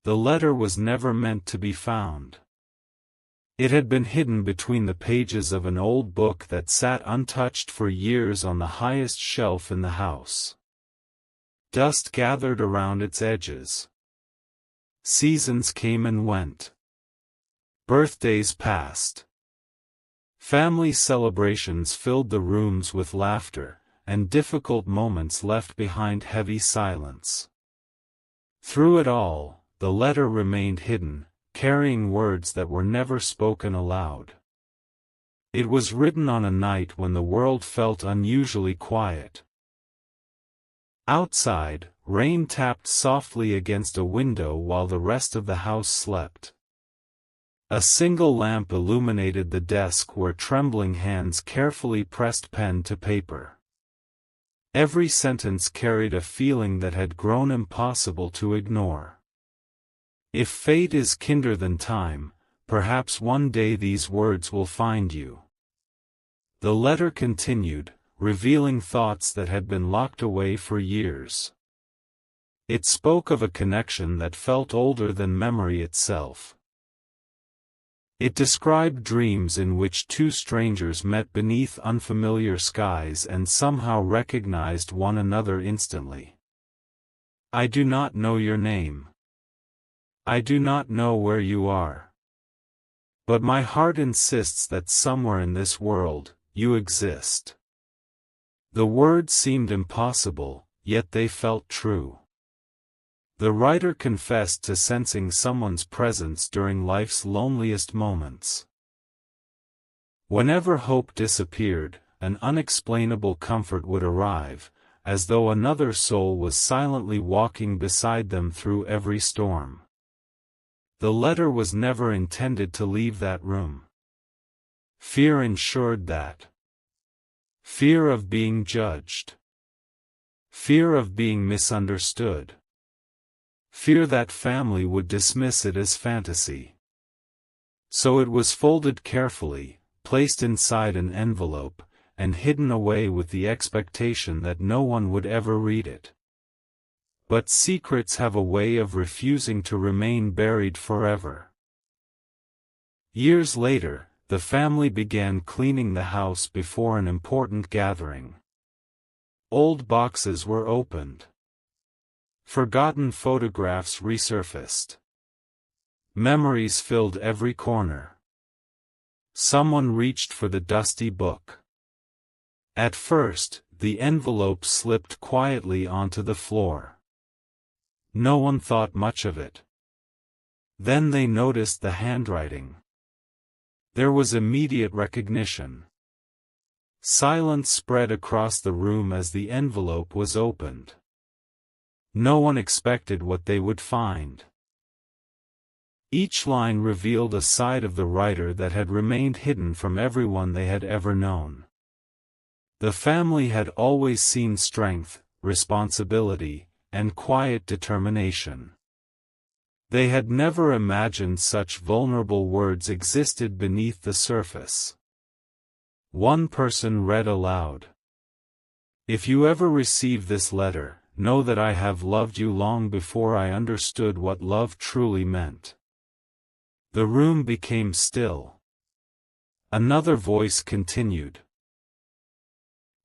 The letter was never meant to be found. It had been hidden between the pages of an old book that sat untouched for years on the highest shelf in the house. Dust gathered around its edges. Seasons came and went. Birthdays passed. Family celebrations filled the rooms with laughter, and difficult moments left behind heavy silence. Through it all, the letter remained hidden, carrying words that were never spoken aloud. It was written on a night when the world felt unusually quiet. Outside, rain tapped softly against a window while the rest of the house slept. A single lamp illuminated the desk where trembling hands carefully pressed pen to paper. Every sentence carried a feeling that had grown impossible to ignore. If fate is kinder than time, perhaps one day these words will find you. The letter continued, revealing thoughts that had been locked away for years. It spoke of a connection that felt older than memory itself. It described dreams in which two strangers met beneath unfamiliar skies and somehow recognized one another instantly. I do not know your name. I do not know where you are. But my heart insists that somewhere in this world, you exist. The words seemed impossible, yet they felt true. The writer confessed to sensing someone's presence during life's loneliest moments. Whenever hope disappeared, an unexplainable comfort would arrive, as though another soul was silently walking beside them through every storm. The letter was never intended to leave that room. Fear ensured that. Fear of being judged. Fear of being misunderstood. Fear that family would dismiss it as fantasy. So it was folded carefully, placed inside an envelope, and hidden away with the expectation that no one would ever read it. But secrets have a way of refusing to remain buried forever. Years later, the family began cleaning the house before an important gathering. Old boxes were opened. Forgotten photographs resurfaced. Memories filled every corner. Someone reached for the dusty book. At first, the envelope slipped quietly onto the floor. No one thought much of it. Then they noticed the handwriting. There was immediate recognition. Silence spread across the room as the envelope was opened. No one expected what they would find. Each line revealed a side of the writer that had remained hidden from everyone they had ever known. The family had always seen strength, responsibility, and quiet determination. They had never imagined such vulnerable words existed beneath the surface. One person read aloud. If you ever receive this letter, know that I have loved you long before I understood what love truly meant. The room became still. Another voice continued.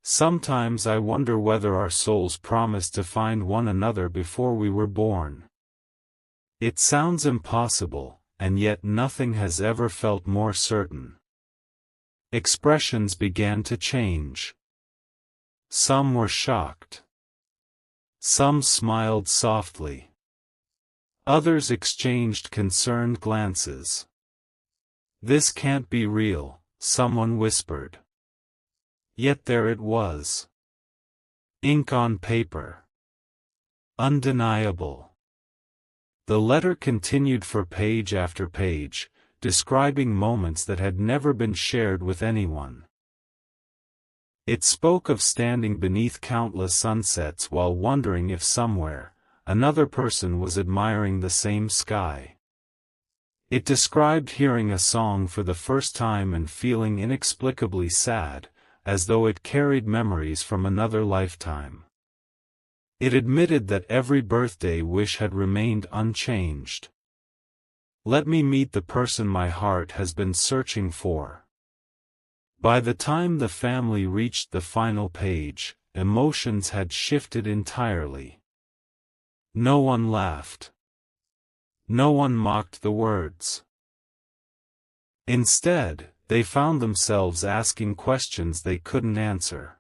Sometimes I wonder whether our souls promised to find one another before we were born. It sounds impossible, and yet nothing has ever felt more certain. Expressions began to change. Some were shocked. Some smiled softly. Others exchanged concerned glances. This can't be real, someone whispered. Yet there it was. Ink on paper. Undeniable. The letter continued for page after page, describing moments that had never been shared with anyone. It spoke of standing beneath countless sunsets while wondering if somewhere, another person was admiring the same sky. It described hearing a song for the first time and feeling inexplicably sad, as though it carried memories from another lifetime. It admitted that every birthday wish had remained unchanged. Let me meet the person my heart has been searching for. By the time the family reached the final page, emotions had shifted entirely. No one laughed. No one mocked the words. Instead, they found themselves asking questions they couldn't answer.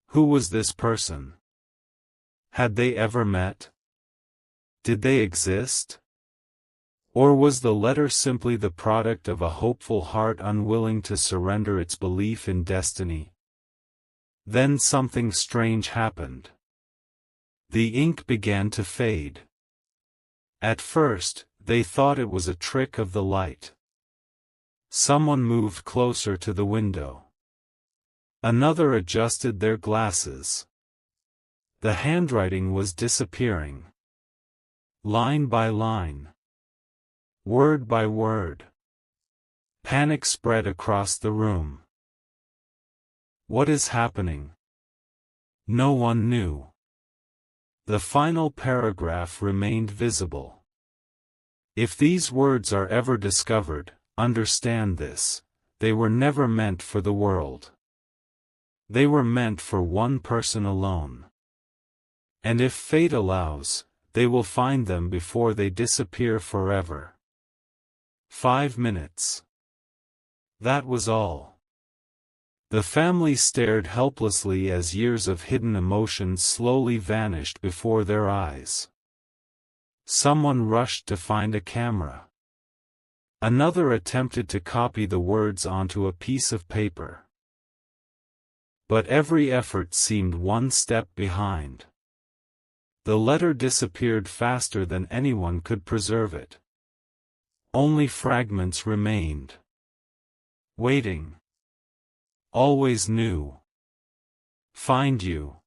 Who was this person? Had they ever met? Did they exist? Or was the letter simply the product of a hopeful heart unwilling to surrender its belief in destiny? Then something strange happened. The ink began to fade. At first, they thought it was a trick of the light. Someone moved closer to the window. Another adjusted their glasses. The handwriting was disappearing. Line by line. Word by word. Panic spread across the room. What is happening? No one knew. The final paragraph remained visible. If these words are ever discovered, understand this: they were never meant for the world. They were meant for one person alone. And if fate allows, they will find them before they disappear forever. 5 minutes. That was all. The family stared helplessly as years of hidden emotions slowly vanished before their eyes. Someone rushed to find a camera. Another attempted to copy the words onto a piece of paper. But every effort seemed one step behind. The letter disappeared faster than anyone could preserve it. Only fragments remained. Waiting. Always new. Find you.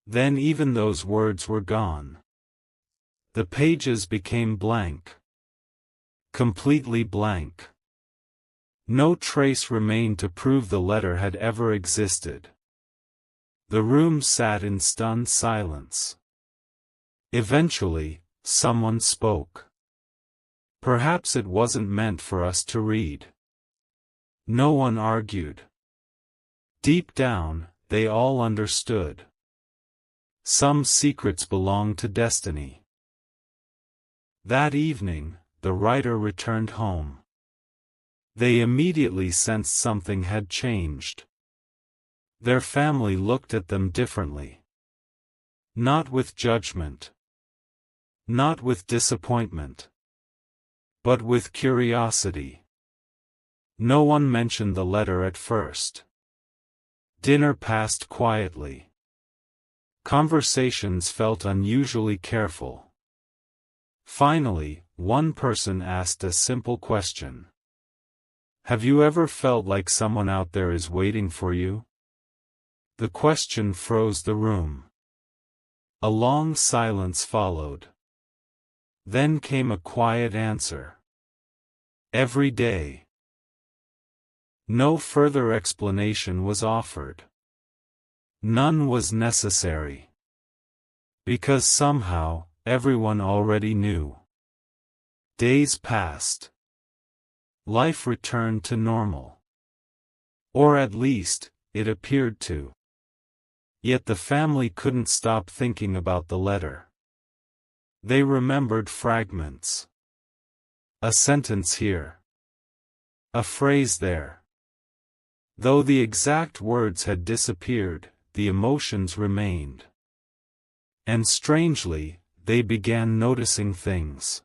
Then even those words were gone. The pages became blank. Completely blank. No trace remained to prove the letter had ever existed. The room sat in stunned silence. Eventually, someone spoke. Perhaps it wasn't meant for us to read. No one argued. Deep down, they all understood. Some secrets belong to destiny. That evening, the writer returned home. They immediately sensed something had changed. Their family looked at them differently. Not with judgment. Not with disappointment. But with curiosity. No one mentioned the letter at first. Dinner passed quietly. Conversations felt unusually careful. Finally, one person asked a simple question. Have you ever felt like someone out there is waiting for you? The question froze the room. A long silence followed. Then came a quiet answer. Every day. No further explanation was offered. None was necessary. Because somehow, everyone already knew. Days passed. Life returned to normal. Or at least, it appeared to. Yet the family couldn't stop thinking about the letter. They remembered fragments. A sentence here. A phrase there. Though the exact words had disappeared, the emotions remained. And strangely, they began noticing things.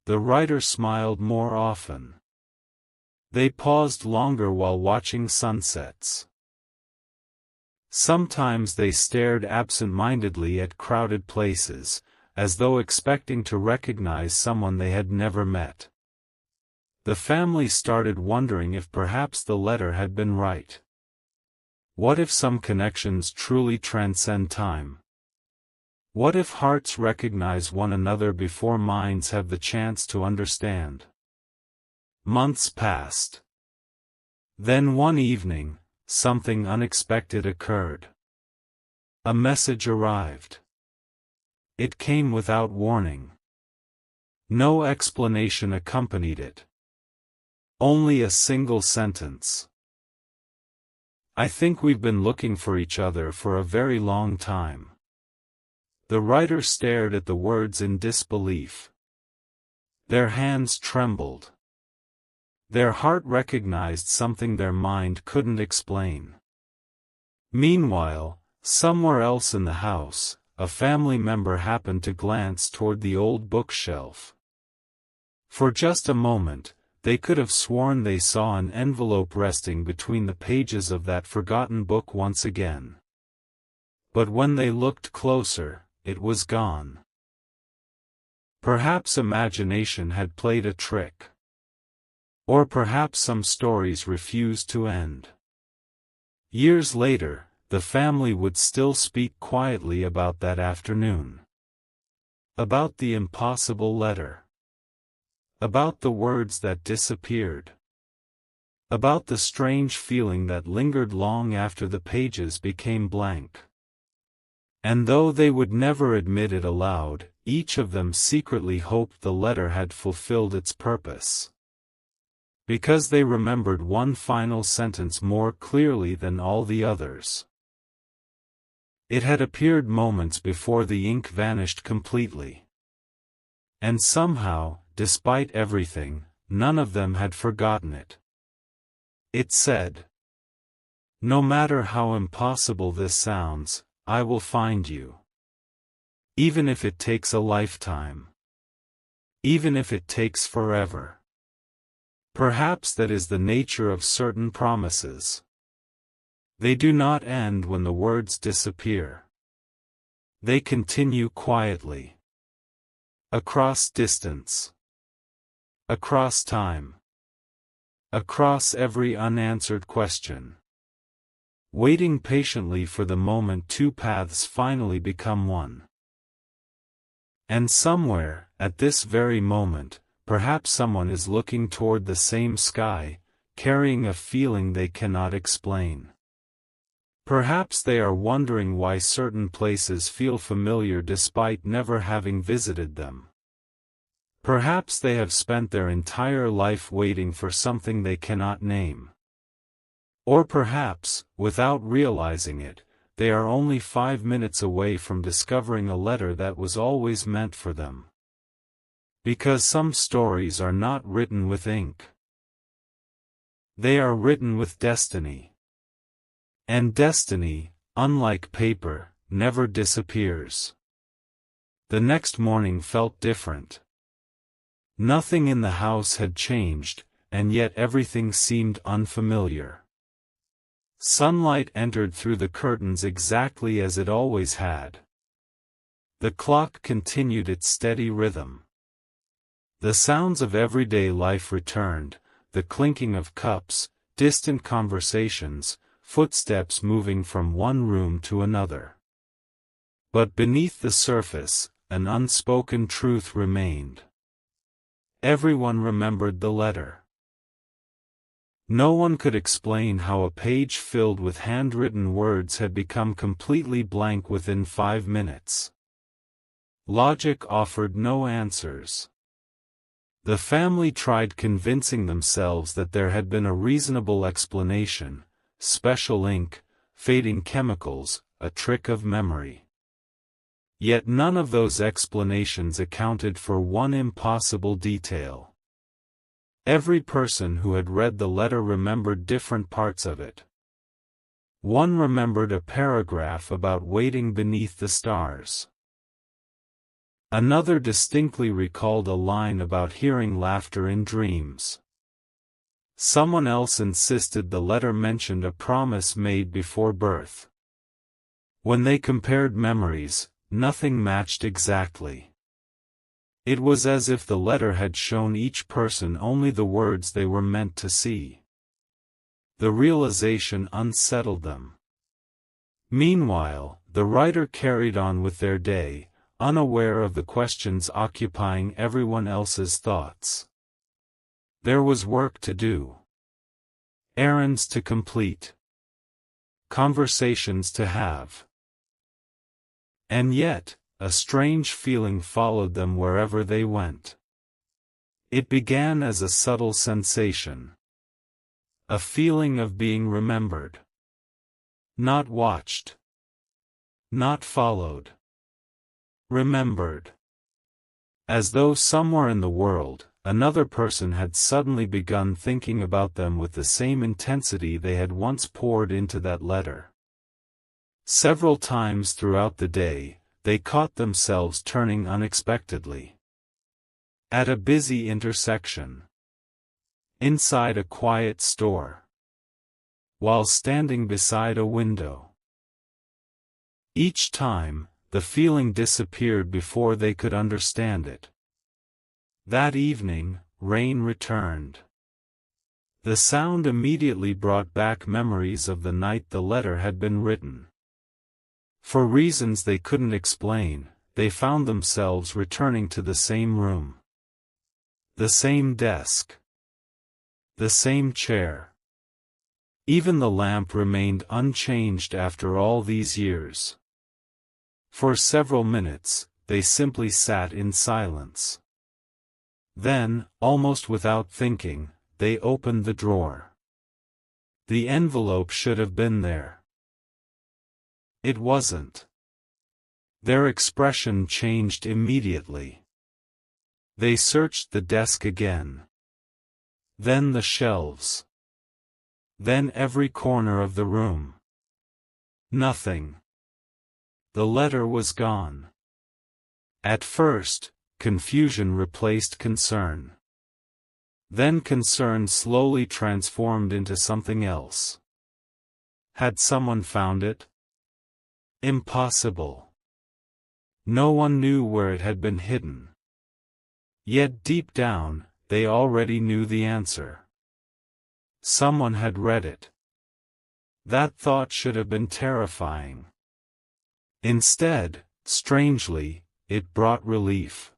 The writer smiled more often. They paused longer while watching sunsets. Sometimes they stared absent-mindedly at crowded places, as though expecting to recognize someone they had never met. The family started wondering if perhaps the letter had been right. What if some connections truly transcend time? What if hearts recognize one another before minds have the chance to understand? Months passed. Then one evening, something unexpected occurred. A message arrived. It came without warning. No explanation accompanied it. Only a single sentence. I think we've been looking for each other for a very long time. The writer stared at the words in disbelief. Their hands trembled. Their heart recognized something their mind couldn't explain. Meanwhile, somewhere else in the house, a family member happened to glance toward the old bookshelf. For just a moment, they could have sworn they saw an envelope resting between the pages of that forgotten book once again. But when they looked closer, it was gone. Perhaps imagination had played a trick. Or perhaps some stories refused to end. Years later, the family would still speak quietly about that afternoon. About the impossible letter. About the words that disappeared. About the strange feeling that lingered long after the pages became blank. And though they would never admit it aloud, each of them secretly hoped the letter had fulfilled its purpose. Because they remembered one final sentence more clearly than all the others. It had appeared moments before the ink vanished completely. And somehow, despite everything, none of them had forgotten it. It said, "No matter how impossible this sounds, I will find you. Even if it takes a lifetime. Even if it takes forever." Perhaps that is the nature of certain promises. They do not end when the words disappear. They continue quietly. Across distance. Across time. Across every unanswered question. Waiting patiently for the moment two paths finally become one. And somewhere, at this very moment, perhaps someone is looking toward the same sky, carrying a feeling they cannot explain. Perhaps they are wondering why certain places feel familiar despite never having visited them. Perhaps they have spent their entire life waiting for something they cannot name. Or perhaps, without realizing it, they are only 5 minutes away from discovering a letter that was always meant for them. Because some stories are not written with ink. They are written with destiny. And destiny, unlike paper, never disappears. The next morning felt different. Nothing in the house had changed, and yet everything seemed unfamiliar. Sunlight entered through the curtains exactly as it always had. The clock continued its steady rhythm. The sounds of everyday life returned, the clinking of cups, distant conversations, footsteps moving from one room to another. But beneath the surface, an unspoken truth remained. Everyone remembered the letter. No one could explain how a page filled with handwritten words had become completely blank within 5 minutes. Logic offered no answers. The family tried convincing themselves that there had been a reasonable explanation: special ink, fading chemicals, a trick of memory. Yet none of those explanations accounted for one impossible detail. Every person who had read the letter remembered different parts of it. One remembered a paragraph about waiting beneath the stars. Another distinctly recalled a line about hearing laughter in dreams. Someone else insisted the letter mentioned a promise made before birth. When they compared memories, nothing matched exactly. It was as if the letter had shown each person only the words they were meant to see. The realization unsettled them. Meanwhile, the writer carried on with their day, unaware of the questions occupying everyone else's thoughts. There was work to do. Errands to complete. Conversations to have. And yet, a strange feeling followed them wherever they went. It began as a subtle sensation. A feeling of being remembered. Not watched. Not followed. Remembered. As though somewhere in the world, another person had suddenly begun thinking about them with the same intensity they had once poured into that letter. Several times throughout the day, they caught themselves turning unexpectedly. At a busy intersection. Inside a quiet store. While standing beside a window. Each time, the feeling disappeared before they could understand it. That evening, rain returned. The sound immediately brought back memories of the night the letter had been written. For reasons they couldn't explain, they found themselves returning to the same room. The same desk. The same chair. Even the lamp remained unchanged after all these years. For several minutes, they simply sat in silence. Then, almost without thinking, they opened the drawer. The envelope should have been there. It wasn't. Their expression changed immediately. They searched the desk again. Then the shelves. Then every corner of the room. Nothing. The letter was gone. At first, confusion replaced concern. Then concern slowly transformed into something else. Had someone found it? Impossible. No one knew where it had been hidden. Yet deep down, they already knew the answer. Someone had read it. That thought should have been terrifying. Instead, strangely, it brought relief.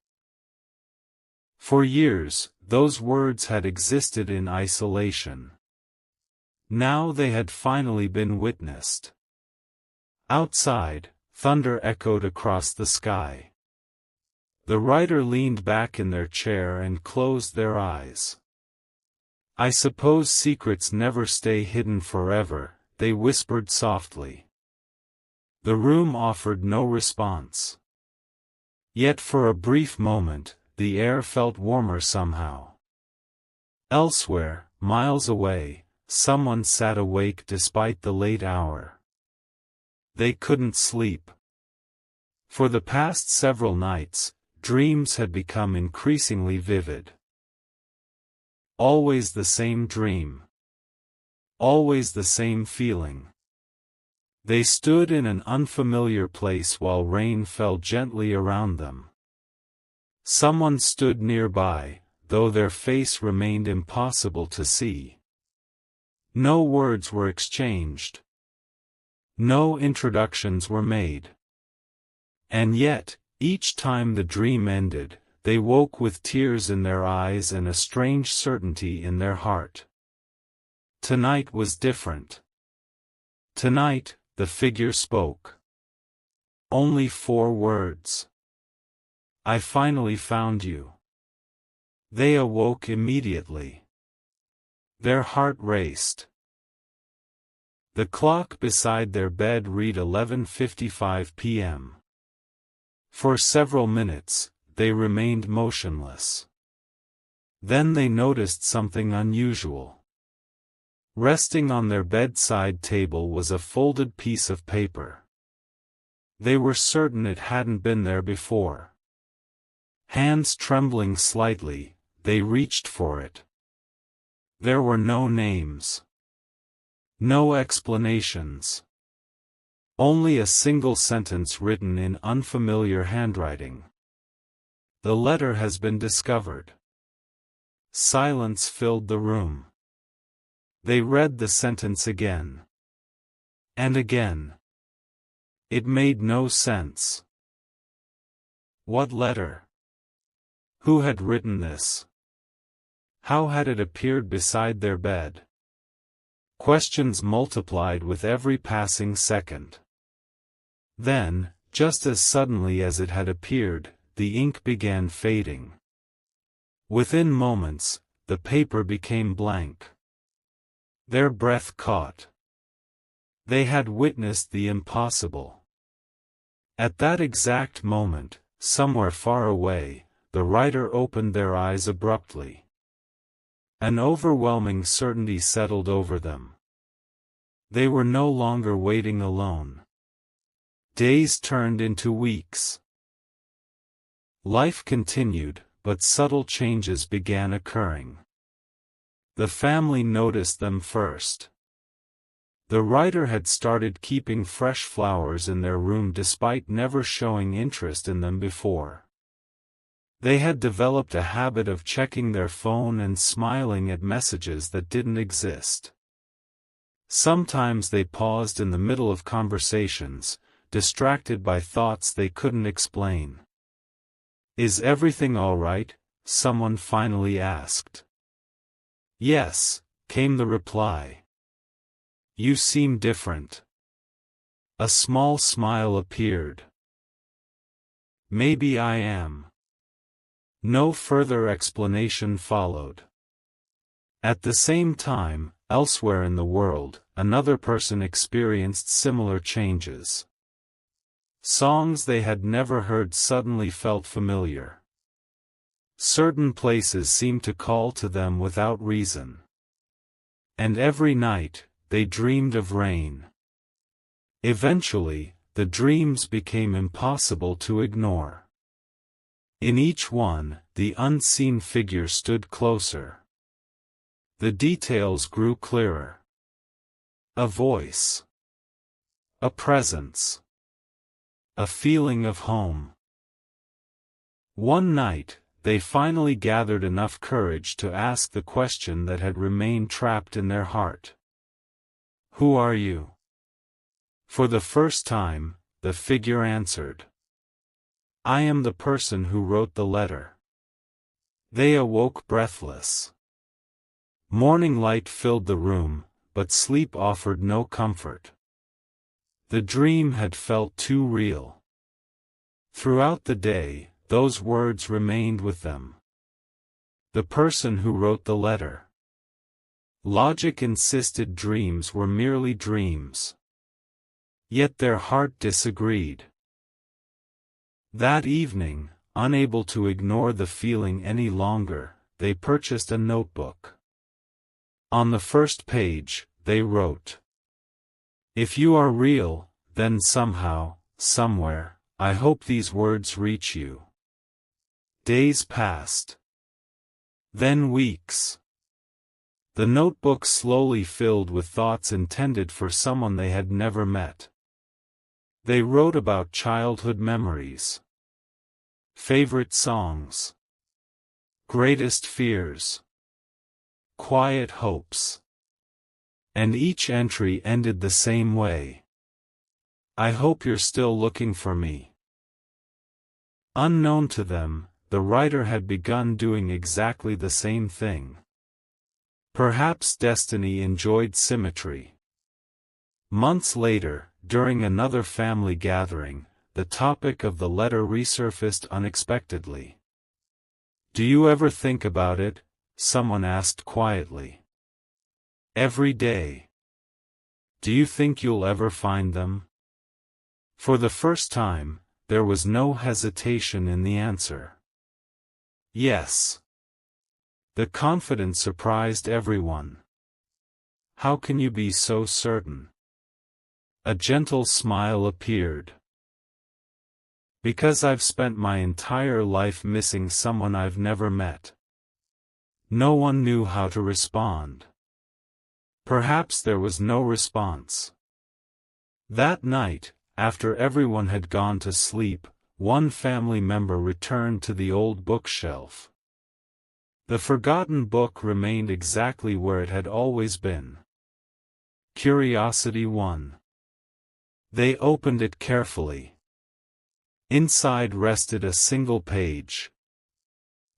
For years, those words had existed in isolation. Now they had finally been witnessed. Outside, thunder echoed across the sky. The writer leaned back in their chair and closed their eyes. "I suppose secrets never stay hidden forever," they whispered softly. The room offered no response. Yet for a brief moment, the air felt warmer somehow. Elsewhere, miles away, someone sat awake despite the late hour. They couldn't sleep. For the past several nights, dreams had become increasingly vivid. Always the same dream. Always the same feeling. They stood in an unfamiliar place while rain fell gently around them. Someone stood nearby, though their face remained impossible to see. No words were exchanged. No introductions were made. And yet, each time the dream ended, they woke with tears in their eyes and a strange certainty in their heart. Tonight was different. Tonight, the figure spoke. Only 4 words. "I finally found you." They awoke immediately. Their heart raced. The clock beside their bed read 11:55 p.m. For several minutes, they remained motionless. Then they noticed something unusual. Resting on their bedside table was a folded piece of paper. They were certain it hadn't been there before. Hands trembling slightly, they reached for it. There were no names. No explanations. Only a single sentence written in unfamiliar handwriting. "The letter has been discovered." Silence filled the room. They read the sentence again. And again. It made no sense. What letter? Who had written this? How had it appeared beside their bed? Questions multiplied with every passing second. Then, Just as suddenly as it had appeared, the ink began fading. Within moments, the paper became blank. Their breath caught. They had witnessed the impossible. At that exact moment, somewhere far away, the writer opened their eyes abruptly. An overwhelming certainty settled over them. They were no longer waiting alone. Days turned into weeks. Life continued, but subtle changes began occurring. The family noticed them first. The writer had started keeping fresh flowers in their room despite never showing interest in them before. They had developed a habit of checking their phone and smiling at messages that didn't exist. Sometimes they paused in the middle of conversations, distracted by thoughts they couldn't explain. "Is everything all right?" someone finally asked. "Yes," came the reply. "You seem different." A small smile appeared. "Maybe I am." No further explanation followed. At the same time, elsewhere in the world, another person experienced similar changes. Songs they had never heard suddenly felt familiar. Certain places seemed to call to them without reason. And every night, they dreamed of rain. Eventually, the dreams became impossible to ignore. In each one, the unseen figure stood closer. The details grew clearer. A voice. A presence. A feeling of home. One night, they finally gathered enough courage to ask the question that had remained trapped in their heart. "Who are you?" For the first time, the figure answered. "I am the person who wrote the letter." They awoke breathless. Morning light filled the room, but sleep offered no comfort. The dream had felt too real. Throughout the day, those words remained with them. The person who wrote the letter. Logic insisted dreams were merely dreams. Yet their heart disagreed. That evening, unable to ignore the feeling any longer, they purchased a notebook. On the first page, they wrote, "If you are real, then somehow, somewhere, I hope these words reach you." Days passed. Then weeks. The notebook slowly filled with thoughts intended for someone they had never met. They wrote about childhood memories, favorite songs, greatest fears, quiet hopes. And each entry ended the same way. "I hope you're still looking for me." Unknown to them, the writer had begun doing exactly the same thing. Perhaps destiny enjoyed symmetry. Months later, during another family gathering, the topic of the letter resurfaced unexpectedly. "Do you ever think about it?" someone asked quietly. "Every day." "Do you think you'll ever find them?" For the first time, there was no hesitation in the answer. "Yes." The confidence surprised everyone. "How can you be so certain?" A gentle smile appeared. "Because I've spent my entire life missing someone I've never met." No one knew how to respond. Perhaps there was no response. That night, after everyone had gone to sleep, one family member returned to the old bookshelf. The forgotten book remained exactly where it had always been. Curiosity won. They opened it carefully. Inside rested a single page.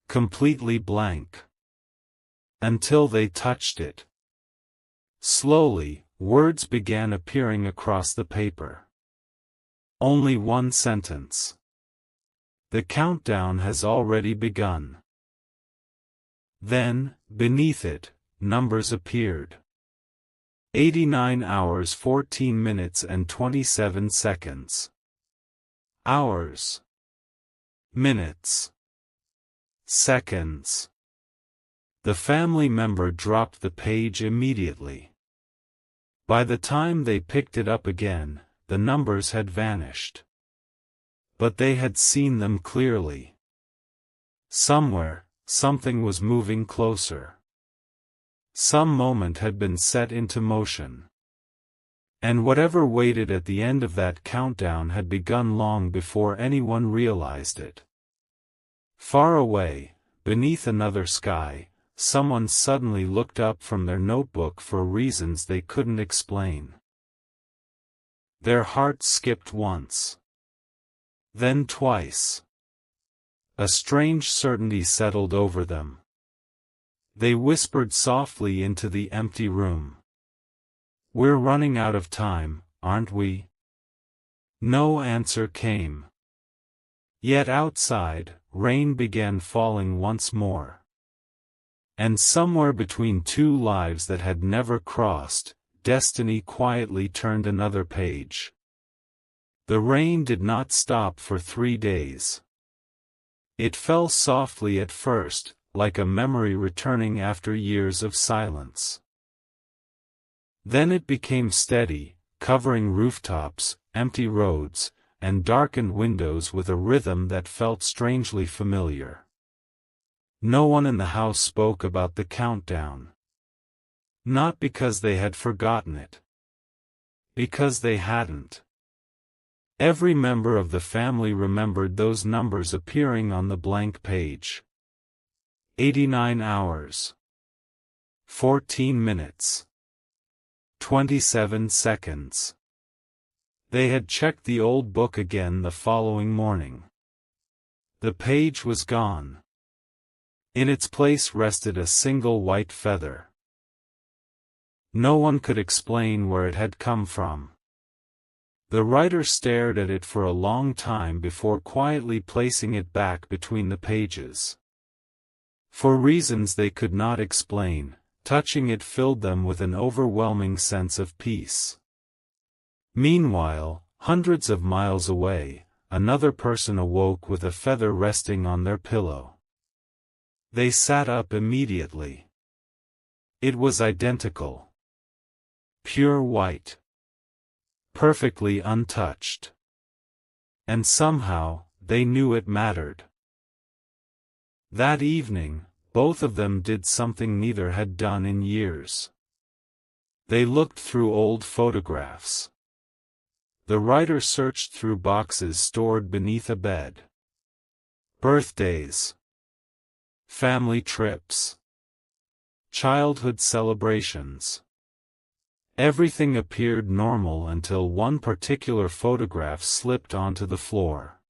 Completely blank. Until they touched it. Slowly, words began appearing across the paper. Only one sentence. The countdown has already begun. Then, beneath it, numbers appeared. 89 hours 14 minutes and 27 seconds. Hours. Minutes. Seconds. The family member dropped the page immediately. By the time they picked it up again, the numbers had vanished. But they had seen them clearly. Somewhere, something was moving closer. Some moment had been set into motion. And whatever waited at the end of that countdown had begun long before anyone realized it. Far away, beneath another sky, someone suddenly looked up from their notebook for reasons they couldn't explain. Their heart skipped once. Then twice. A strange certainty settled over them. They whispered softly into the empty room. "We're running out of time, aren't we?" No answer came. Yet outside, rain began falling once more. And somewhere between two lives that had never crossed, destiny quietly turned another page. The rain did not stop for 3 days. It fell softly at first, like a memory returning after years of silence. Then it became steady, covering rooftops, empty roads, and darkened windows with a rhythm that felt strangely familiar. No one in the house spoke about the countdown. Not because they had forgotten it. Because they hadn't. Every member of the family remembered those numbers appearing on the blank page. 89 hours. 14 minutes. 27 seconds. They had checked the old book again the following morning. The page was gone. In its place rested a single white feather. No one could explain where it had come from. The writer stared at it for a long time before quietly placing it back between the pages. For reasons they could not explain, touching it filled them with an overwhelming sense of peace. Meanwhile, hundreds of miles away, another person awoke with a feather resting on their pillow. They sat up immediately. It was identical. Pure white. Perfectly untouched. And somehow, they knew it mattered. That evening, both of them did something neither had done in years. They looked through old photographs. The writer searched through boxes stored beneath a bed. Birthdays. Family trips. Childhood celebrations. Everything appeared normal until one particular photograph slipped onto the floor.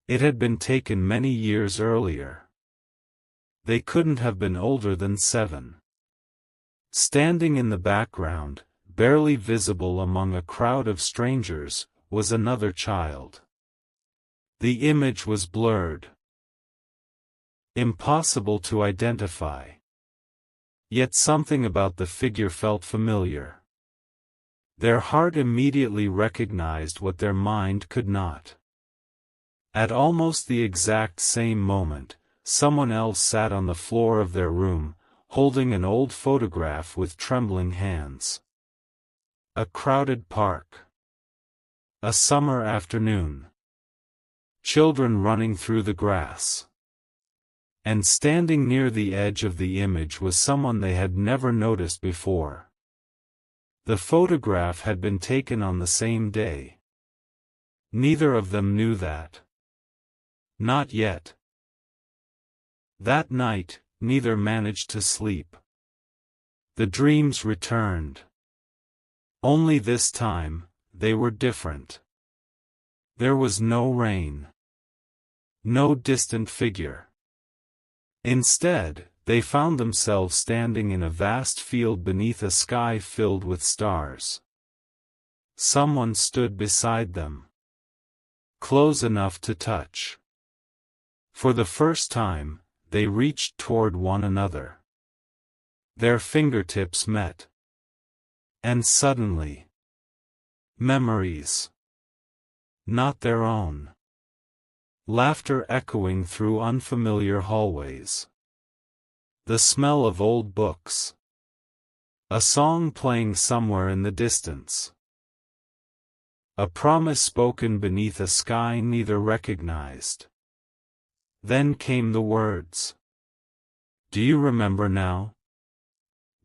It had been taken many years earlier. They couldn't have been older than 7. Standing in the background, barely visible among a crowd of strangers, was another child. The image was blurred. Impossible to identify. Yet something about the figure felt familiar. Their heart immediately recognized what their mind could not. At almost the exact same moment, someone else sat on the floor of their room, holding an old photograph with trembling hands. A crowded park. A summer afternoon. Children running through the grass. And standing near the edge of the image was someone they had never noticed before. The photograph had been taken on the same day. Neither of them knew that. Not yet. That night, neither managed to sleep. The dreams returned. Only this time, they were different. There was no rain. No distant figure. Instead, they found themselves standing in a vast field beneath a sky filled with stars. Someone stood beside them. close enough to touch. For the first time, they reached toward one another. Their fingertips met. And suddenly, memories. Not their own. Laughter echoing through unfamiliar hallways. The smell of old books. A song playing somewhere in the distance. A promise spoken beneath a sky neither recognized. Then came the words. Do you remember now?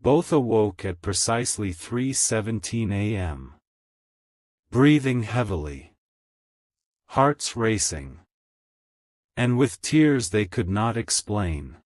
Both awoke at precisely 3:17 a.m. Breathing heavily. Hearts racing. And with tears they could not explain.